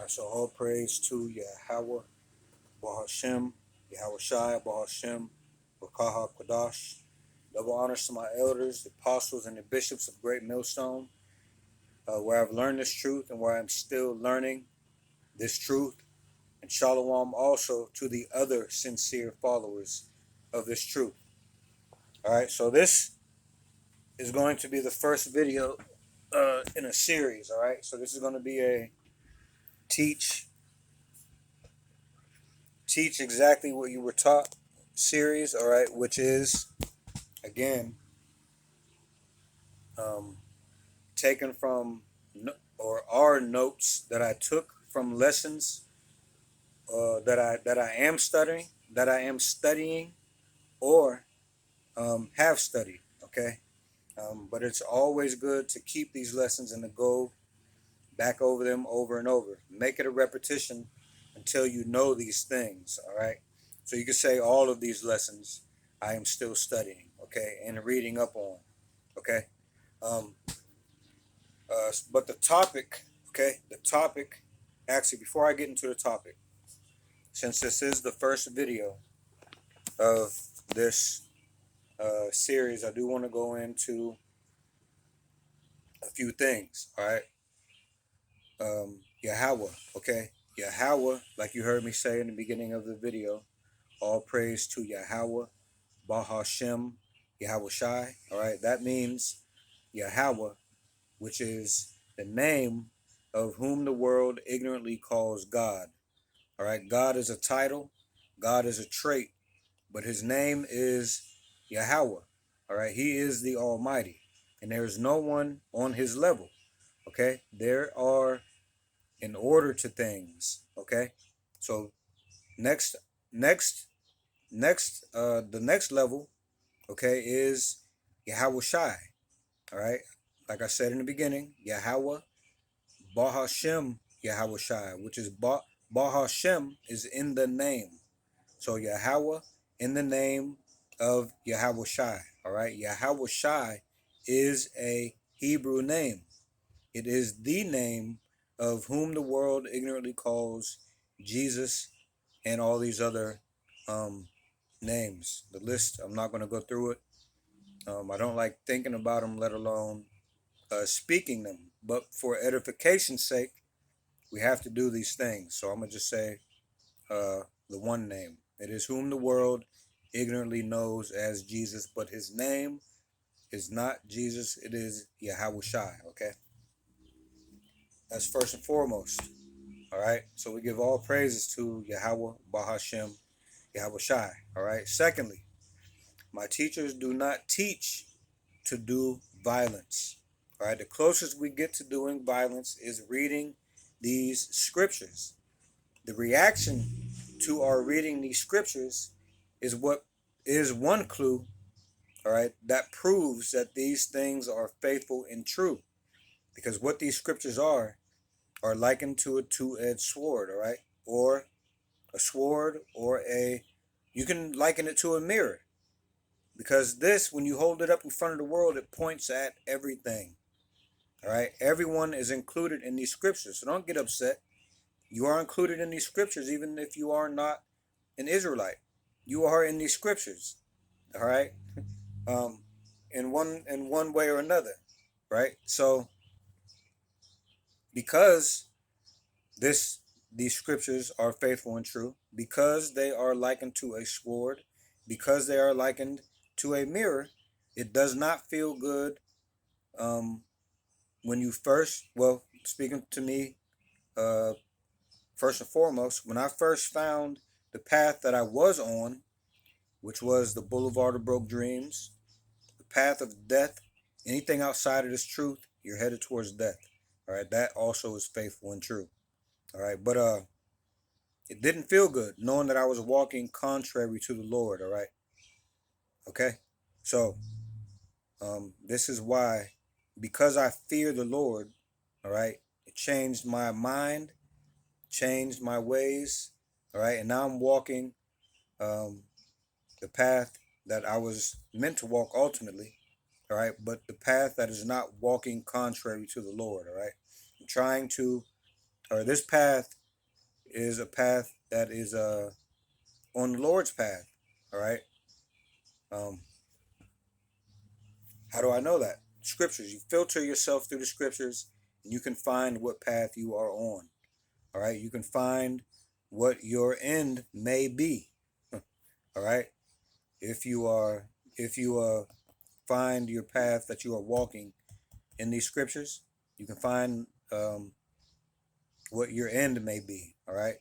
So all praise to Yahweh, Bahashem, Yahweh Shai, Bahashem, Bakaha Kodash. Double honors to my elders, the apostles, and the bishops of Great Millstone, where I've learned this truth and where I'm still learning this truth. And shalom also to the other sincere followers of this truth. All right, so this is going to be the first video in a series. All right, so this is going to be a teach exactly what you were taught series. All right, which is again um, taken from or are notes that I took from lessons that I am studying, or have studied. Okay, but it's always good to keep these lessons and to go back over them over and over. Make it a repetition until you know these things. All right, so you can say all of these lessons I am still studying. Okay, and reading up on. Okay. Um, but the topic, actually, before I get into the topic, since this is the first video of this series, I do want to go into a few things, all right? Yahweh, okay? Yahweh, like you heard me say in the beginning of the video, all praise to Yahweh, Bahashem, Yahweh Shai, all right? That means Yahweh, which is the name of whom the world ignorantly calls God. All right, God is a title, God is a trait, but his name is Yahweh. All right, he is the Almighty, and there is no one on his level. Okay, there are an order to things. Okay, so next, next, the next level, okay, is Yahweh Shai. All right, like I said in the beginning, Yahweh Bahashem Yahweh Shai, which is Bahashem is in the name. So Yahweh in the name of Yahweh Shai. All right. Yahweh Shai is a Hebrew name. It is the name of whom the world ignorantly calls Jesus and all these other names. The list, I'm not going to go through it. I don't like thinking about them, let alone speaking them. But for edification's sake, we have to do these things. So I'm going to just say the one name. It is whom the world ignorantly knows as Jesus, but his name is not Jesus. It is Yahweh Shai, okay? That's first and foremost, all right? So we give all praises to Yahweh, Bahashem, Yahweh Shai, all right? Secondly, my teachers do not teach to do violence, all right? The closest we get to doing violence is reading these scriptures. The reaction to our reading these scriptures is what is one clue, all right, that proves that these things are faithful and true. Because what these scriptures are likened to a two-edged sword, all right, or a sword, or you can liken it to a mirror. Because this, when you hold it up in front of the world, it points at everything, all right? Everyone is included in these scriptures, so don't get upset. You are included in these scriptures, even if you are not an Israelite. You are in these scriptures, all right, in one way or another, right? So because these scriptures are faithful and true, because they are likened to a sword, because they are likened to a mirror, it does not feel good when you speaking to me, first and foremost, when I first found the path that I was on, which was the boulevard of broke dreams, the path of death. Anything outside of this truth, you're headed towards death. All right, that also is faithful and true. All right, but it didn't feel good knowing that I was walking contrary to the Lord. All right, okay, so this is why, because I fear the Lord. All right, it changed my mind, changed my ways. All right, and now I'm walking the path that I was meant to walk ultimately. All right, but the path that is not walking contrary to the Lord. All right, I'm trying to, or this path is a path that is on the Lord's path. All right. Um, how do I know that? Scriptures. You filter yourself through the scriptures, and you can find what path you are on. All right. You can find what your end may be. All right. If you are, if you find your path that you are walking in these scriptures, you can find what your end may be. All right.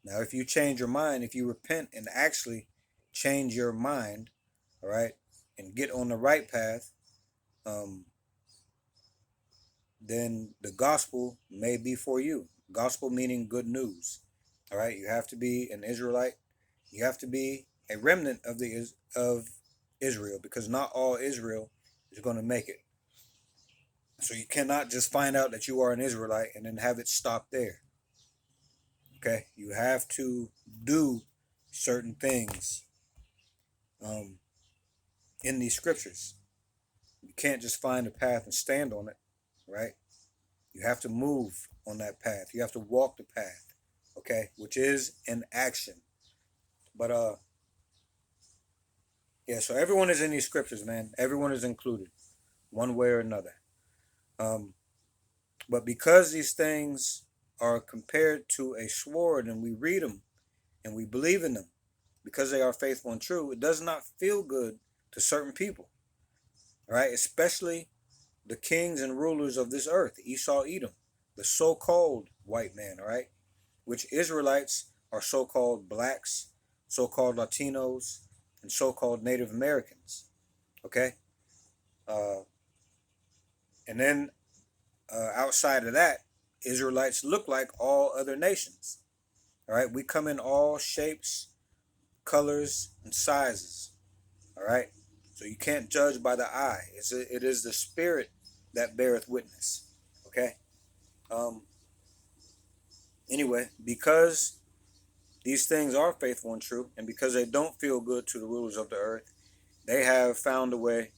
Now, if you change your mind, if you repent and actually change your mind, all right, and get on the right path, um, then the gospel may be for you. Gospel meaning good news. All right. You have to be an Israelite. You have to be a remnant of Israel, because not all Israel is going to make it. So you cannot just find out that you are an Israelite and then have it stop there. Okay, you have to do certain things um, in these scriptures. You can't just find a path and stand on it, right? You have to move on that path. You have to walk the path, okay, which is an action. But yeah. So everyone is in these scriptures, man. Everyone is included, one way or another. Um, but because these things are compared to a sword, and we read them and we believe in them, because they are faithful and true, it does not feel good to certain people, right? Especially the kings and rulers of this earth, Esau, Edom, the so-called white man, all right? Which Israelites are so-called blacks, so-called Latinos, and so-called Native Americans, okay? Uh, and then outside of that, Israelites look like all other nations, all right? We come in all shapes, colors, and sizes. All right. So you can't judge by the eye. It is the spirit that beareth witness. Okay. Um. Anyway, because these things are faithful and true, and because they don't feel good to the rulers of the earth, they have found a way,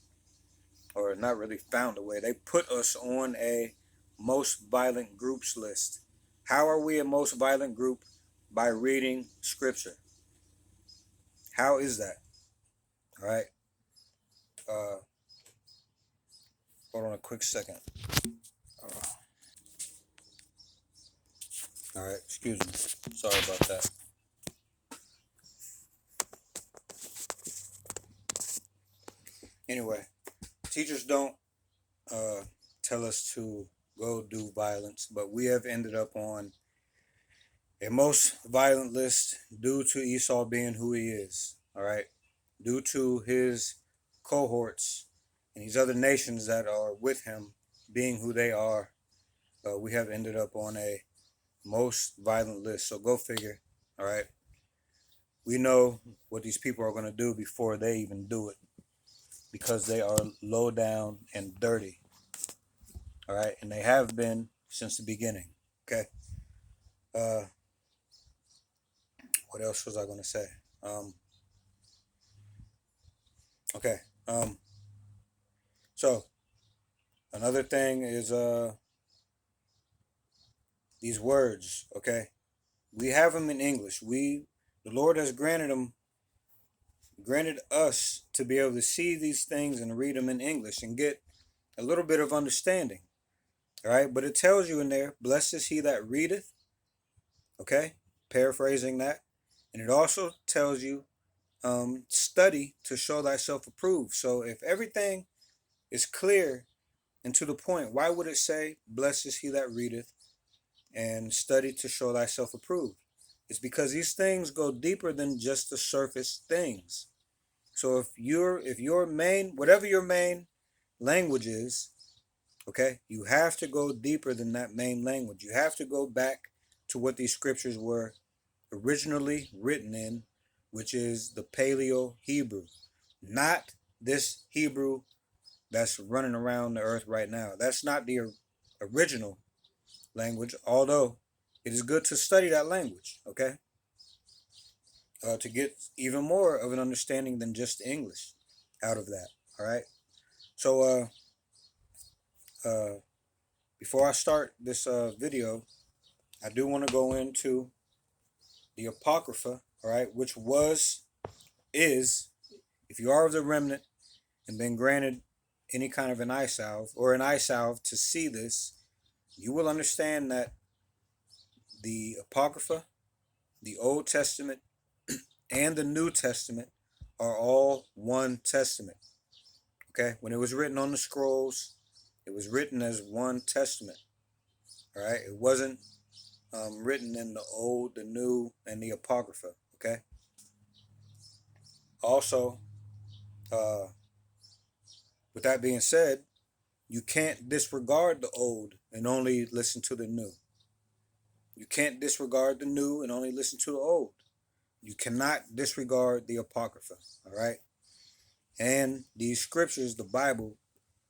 or not really found a way. They put us on a most violent groups list. How are we a most violent group? By reading scripture. How is that? All right. Uh, hold on a quick second. All right. Excuse me. Sorry about that. Anyway, teachers don't uh, tell us to go do violence, but we have ended up on a most violent list due to Esau being who he is. All right, due to his cohorts and these other nations that are with him being who they are, we have ended up on a most violent list. So go figure. All right, we know what these people are going to do before they even do it, because they are low down and dirty. All right, and they have been since the beginning. Okay. Uh, what else was I going to say? Um, okay. Um, so another thing is these words. Okay, we have them in English. The Lord has granted us to be able to see these things and read them in English and get a little bit of understanding. All right, but it tells you in there, "Blessed is he that readeth." Okay, paraphrasing that, and it also tells you study to show thyself approved. So if everything is clear and to the point, why would it say, "Blessed is he that readeth," and "study to show thyself approved"? It's because these things go deeper than just the surface things. So if your main, whatever your main language is, okay, you have to go deeper than that main language. You have to go back to what these scriptures were originally written in, which is the Paleo Hebrew, not this Hebrew that's running around the earth right now. That's not the original language, although it is good to study that language, okay, to get even more of an understanding than just English out of that. All right. So before I start this video, I do want to go into the Apocrypha, all right, which is, if you are of the remnant and been granted any kind of an eye salve or an eye salve to see this, you will understand that the Apocrypha, the Old Testament, and the New Testament are all one testament. Okay? When it was written on the scrolls, it was written as one testament. All right? It wasn't written in the Old, the New, and the Apocrypha. Okay? Also, uh, with that being said, you can't disregard the Old and only listen to the New. You can't disregard the New and only listen to the Old. You cannot disregard the Apocrypha. All right? And these scriptures, the Bible,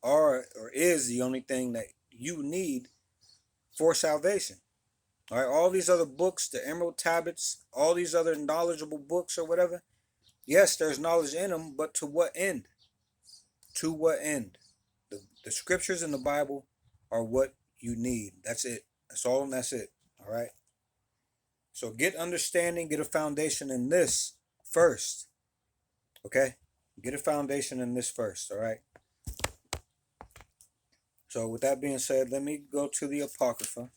are or is the only thing that you need for salvation. All right, all these other books, the Emerald Tablets, all these other knowledgeable books or whatever, yes, there's knowledge in them, but to what end? To what end? The scriptures in the Bible are what you need. That's it. That's all, and that's it. All right. So get understanding, get a foundation in this first. Okay? Get a foundation in this first. All right. So with that being said, let me go to the Apocrypha,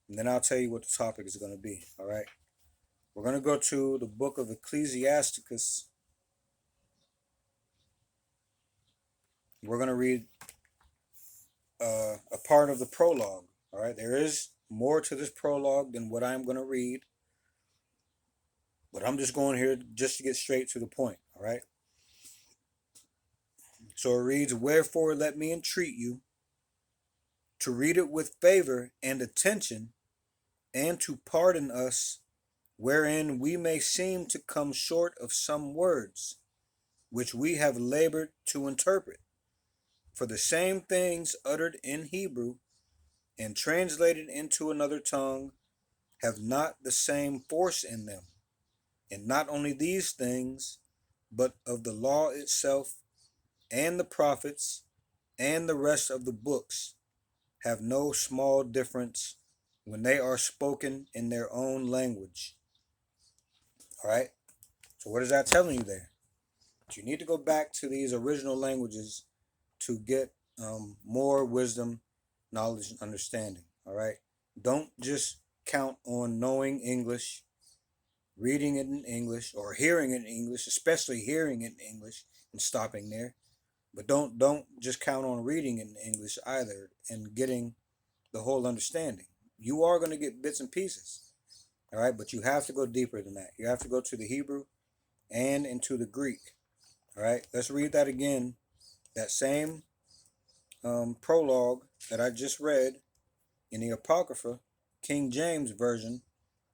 and then I'll tell you what the topic is going to be. All right. We're going to go to the book of Ecclesiasticus. We're going to read a part of the prologue. All right. There is more to this prologue than what I'm going to read, but I'm just going here just to get straight to the point. All right. So it reads, "Wherefore let me entreat you to read it with favor and attention, and to pardon us, wherein we may seem to come short of some words, which we have labored to interpret. For the same things uttered in Hebrew and translated into another tongue have not the same force in them. And not only these things, but of the law itself and the prophets and the rest of the books have no small difference when they are spoken in their own language." All right. So what is that telling you there? That you need to go back to these original languages to get more wisdom, knowledge, and understanding. All right. Don't just count on knowing English, reading it in English, or hearing it in English, especially hearing it in English and stopping there. But don't just count on reading it in English either and getting the whole understanding. You are going to get bits and pieces. All right. But you have to go deeper than that. You have to go to the Hebrew and into the Greek. All right. Let's read that again. That same prologue that I just read in the Apocrypha, King James Version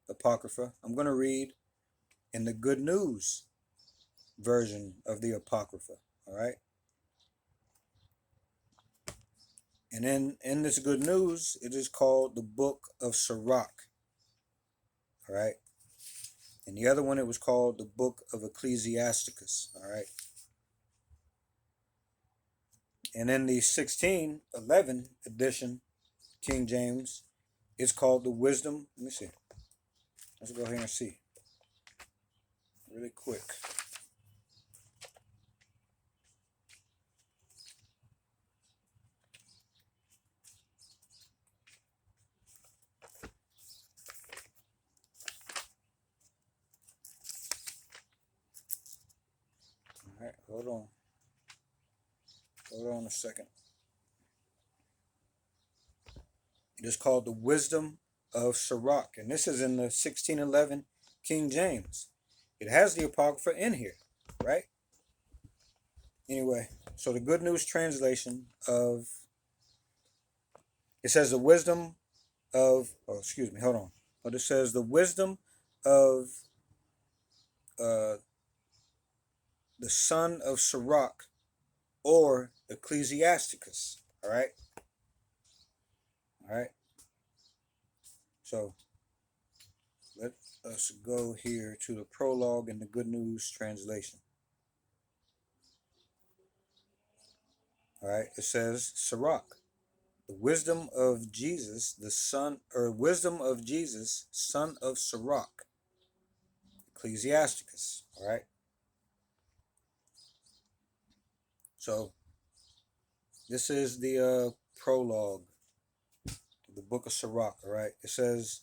Apocrypha, I'm going to read in the Good News version of the Apocrypha. All right. And then in this Good News, it is called the Book of Sirach. All right. And the other one, it was called the Book of Ecclesiasticus. All right. And in the 1611 edition, King James, it's called the Wisdom. Let me see. Let's go here and see really quick. All right, hold on. Hold on a second. It is called the Wisdom of Sirach, and this is in the 1611 King James. It has the Apocrypha in here, right? Anyway, so the Good News translation of it says the wisdom of, oh, excuse me, hold on. But it says the wisdom of uh, the son of Sirach, or Ecclesiasticus. All right. All right. So let us go here to the prologue in the Good News translation. All right. It says Sirach, The wisdom of Jesus, the son, or wisdom of Jesus, son of Sirach, Ecclesiasticus. All right. So this is the prologue of the book of Sirach. All right. It says,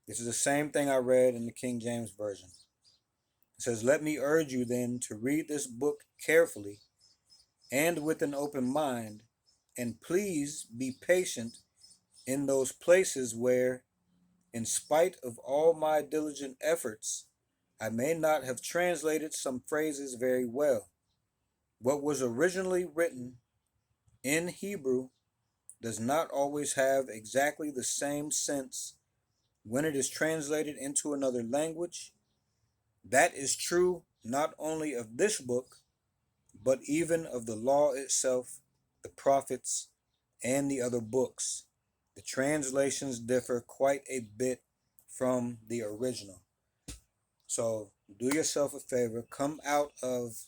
this is the same thing I read in the King James Version. It says, let me urge you then to read this book carefully and with an open mind, and please be patient in those places where, in spite of all my diligent efforts, I may not have translated some phrases very well. What was originally written in Hebrew does not always have exactly the same sense when it is translated into another language. That is true not only of this book, but even of the law itself, the prophets, and the other books. The translations differ quite a bit from the original. So do yourself a favor, come out of,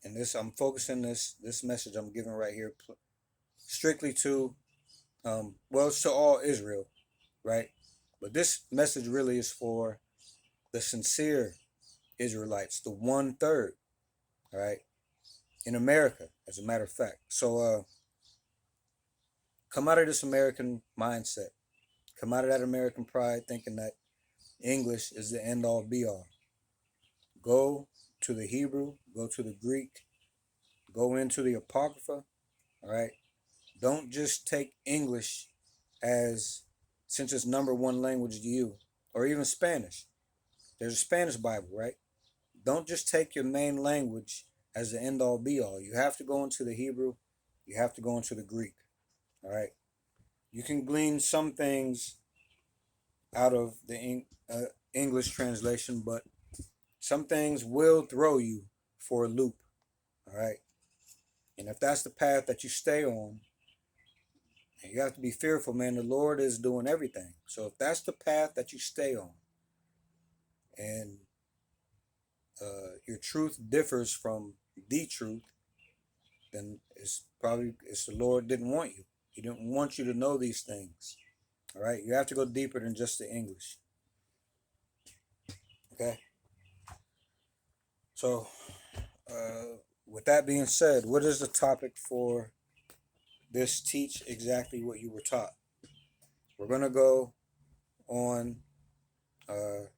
and this I'm focusing this message I'm giving right here strictly to, well, it's to all Israel, right? But this message really is for the sincere Israelites, the 1/3, all right, in America, as a matter of fact. So come out of this American mindset, come out of that American pride, thinking that English is the end all be all. Go to the Hebrew, go to the Greek, go into the Apocrypha, all right? Don't just take English as, since it's number one language to you, or even Spanish. There's a Spanish Bible, right? Don't just take your main language as the end all be all. You have to go into the Hebrew, you have to go into the Greek, all right? You can glean some things out of the English translation, but some things will throw you for a loop, all right? And if that's the path that you stay on, and you have to be fearful, man, the Lord is doing everything. So if that's the path that you stay on, and your truth differs from the truth, then it's the Lord didn't want you. He didn't want you to know these things. All right, you have to go deeper than just the English. Okay. So, with that being said, what is the topic for this Teach Exactly What You Were Taught? We're gonna go on the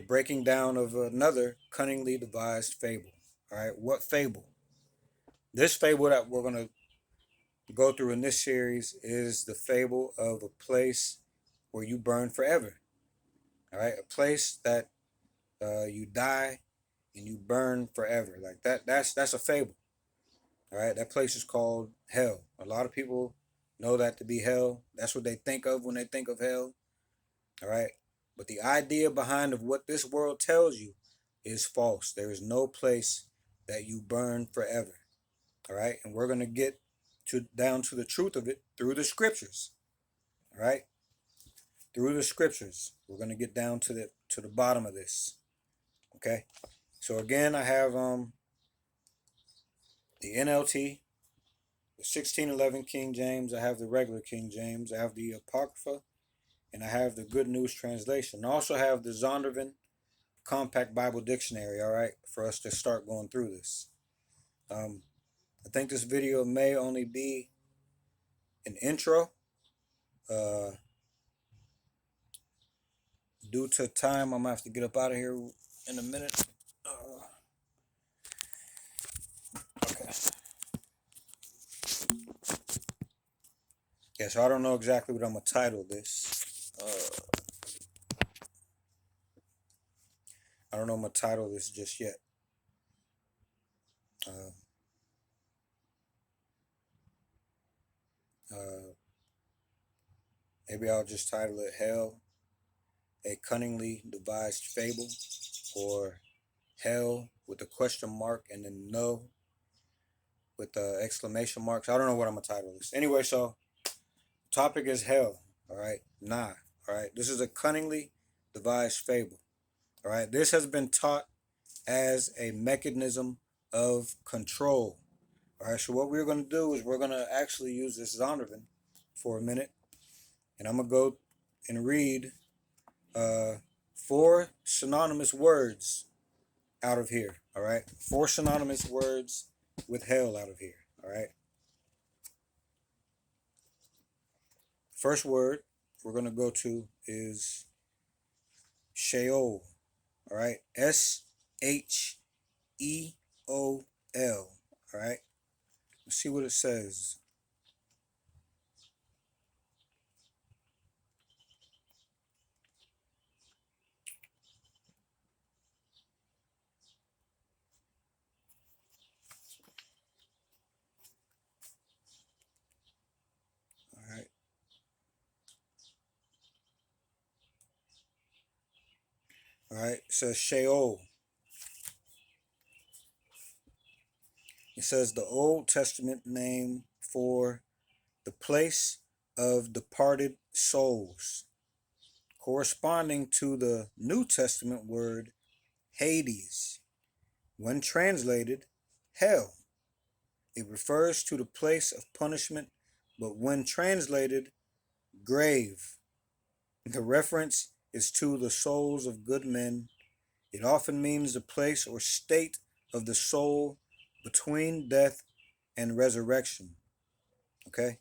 breaking down of another cunningly devised fable. All right, what fable? This fable that we're gonna go through in this series is the fable of a place where you burn forever. All right, a place that you die and you burn forever. Like that. That's a fable. All right, that place is called hell. A lot of people know that to be hell. That's what they think of when they think of hell. All right, but the idea behind of what this world tells you is false. There is no place that you burn forever. All right, and we're gonna get down to the truth of it through the scriptures. All right, through the scriptures, we're gonna get down to the bottom of this. Okay, so again, I have the NLT, the 1611 King James. I have the regular King James. I have the Apocrypha, and I have the Good News Translation. I also have the Zondervan Compact Bible Dictionary. All right, for us to start going through this. I think this video may only be an intro. Due to time, I'm gonna have to get up out of here in a minute. Okay. Yeah, so I don't know exactly what I'm gonna title this. I don't know what I'm gonna title this just yet. Uh, uh, Maybe I'll just title it Hell, a Cunningly Devised Fable, or Hell with a question mark and then No with the exclamation marks. I don't know what I'm gonna title this. Anyway, so topic is hell. All right, nah. All right, this is a cunningly devised fable. All right, this has been taught as a mechanism of control. All right, so what we're going to do is we're going to actually use this Zondervan for a minute, and I'm going to go and read 4 synonymous words out of here. All right, 4 synonymous words with hell out of here. All right, first word we're going to go to is Sheol. All right, Sheol. All right, let's see what it says. All right, all right, it says Sheol. It says the Old Testament name for the place of departed souls, corresponding to the New Testament word Hades. When translated hell, it refers to the place of punishment, but when translated grave, the reference is to the souls of good men. It often means the place or state of the soul between death and resurrection. Okay?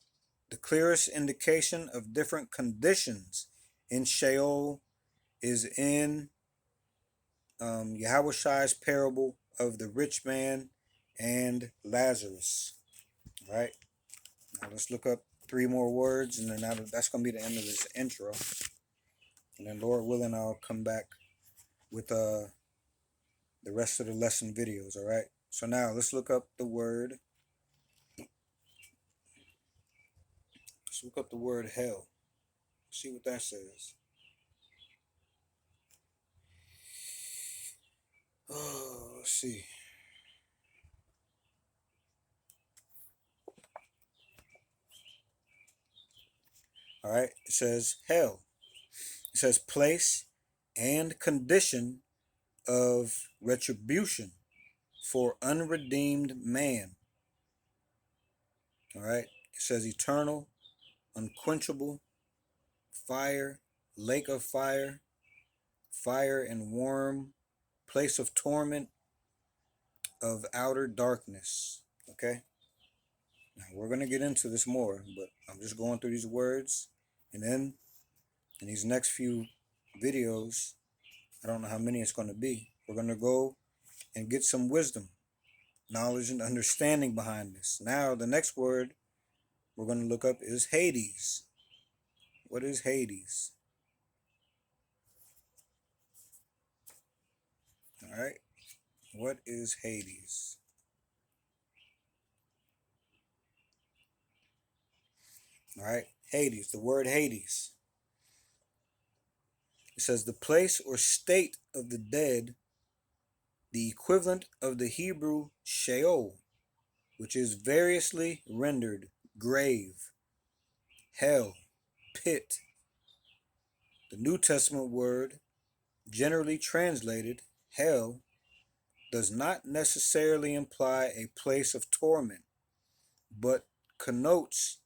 The clearest indication of different conditions in Sheol is in Yahushai's parable of the rich man and Lazarus. All right? Now let's look up 3 more words, and then that's going to be the end of this intro. And then, Lord willing, I'll come back with the rest of the lesson videos. All right? So now let's look up the word. Let's look up the word hell. See what that says. Oh, let's see. All right, it says hell. It says place and condition of retribution for unredeemed man. All right, it says eternal, unquenchable, fire, lake of fire, fire and worm, place of torment, of outer darkness. Okay, now we're going to get into this more, but I'm just going through these words, and then in these next few videos, I don't know how many it's going to be, we're going to go and get some wisdom, knowledge, and understanding behind this. Now, the next word we're going to look up is Hades. What is Hades? All right. What is Hades? All right. Hades. The word Hades. It says the place or state of the dead, the equivalent of the Hebrew Sheol, which is variously rendered grave, hell, pit. The New Testament word, generally translated hell, does not necessarily imply a place of torment, but connotes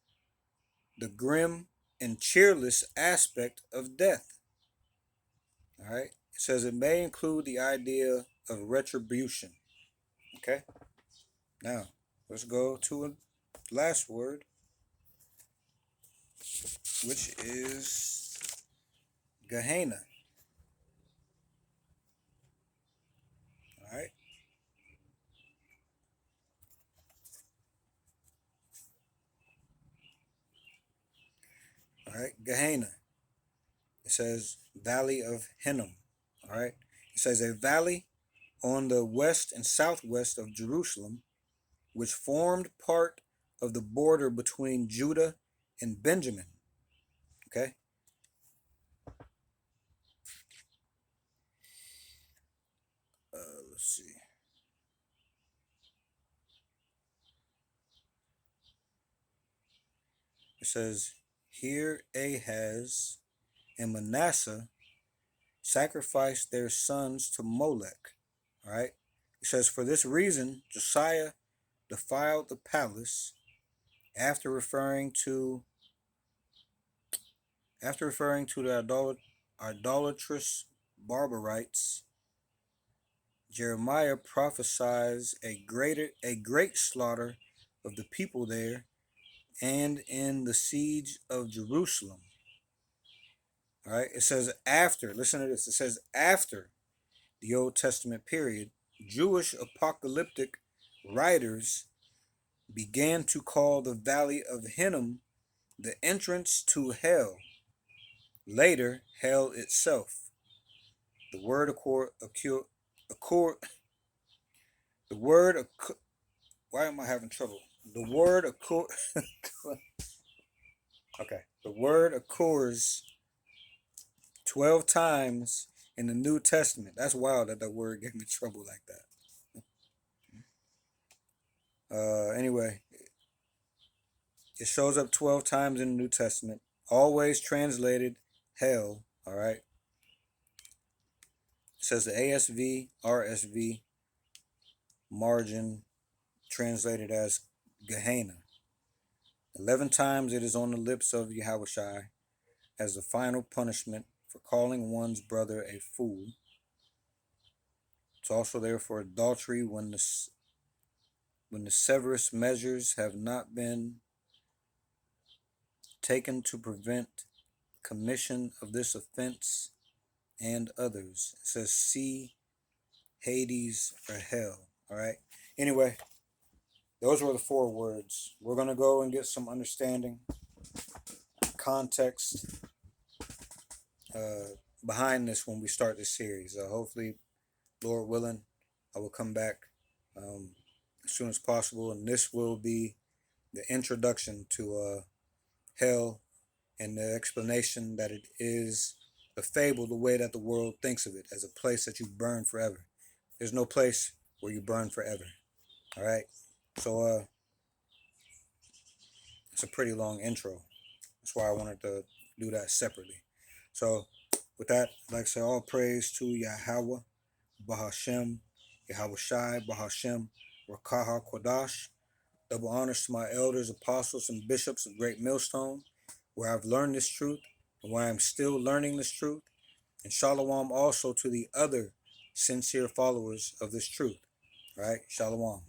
the grim and cheerless aspect of death. All right. It says it may include the idea of retribution. Okay. Now, let's go to a last word, which is Gehenna. All right. All right. Gehenna. It says Valley of Hinnom. All right. It says a valley on the west and southwest of Jerusalem, which formed part of the border between Judah and Benjamin. Okay. Let's see. It says, here Ahaz and Manasseh sacrificed their sons to Molech. All right. It says, for this reason, Josiah defiled the palace after referring to the idolatrous Barbarites. Jeremiah prophesies a great slaughter of the people there and in the siege of Jerusalem. All right, it says after, listen to this, it says after the Old Testament period, Jewish apocalyptic writers began to call the valley of Hinnom the entrance to hell, later hell itself. The word the word why am I having trouble? The word okay. The word occurs 12 times in the New Testament. That's wild that word gave me trouble like that. Anyway, it shows up 12 times in the New Testament, always translated hell, all right? It says the ASV, RSV margin translated as Gehenna. 11 times it is on the lips of Yahushua as the final punishment for calling one's brother a fool. It's also there for adultery when the severest measures have not been taken to prevent commission of this offense and others. It says see Hades or hell. All right. Anyway, those were the 4 words. We're going to go and get some understanding, context behind this when we start this series. Hopefully, Lord willing, I will come back as soon as possible, and this will be the introduction to hell and the explanation that it is a fable the way that the world thinks of it, as a place that you burn forever. There's no place where you burn forever. All right. So it's a pretty long intro. That's why I wanted to do that separately. So with that, I'd like to say all praise to Yahweh, Bahashem, Yahweh Shai, Bahashem, Rakaha Kodash. Double honors to my elders, apostles, and bishops of Great Millstone, where I've learned this truth and where I'm still learning this truth. And Shalom also to the other sincere followers of this truth. All right? Shalom.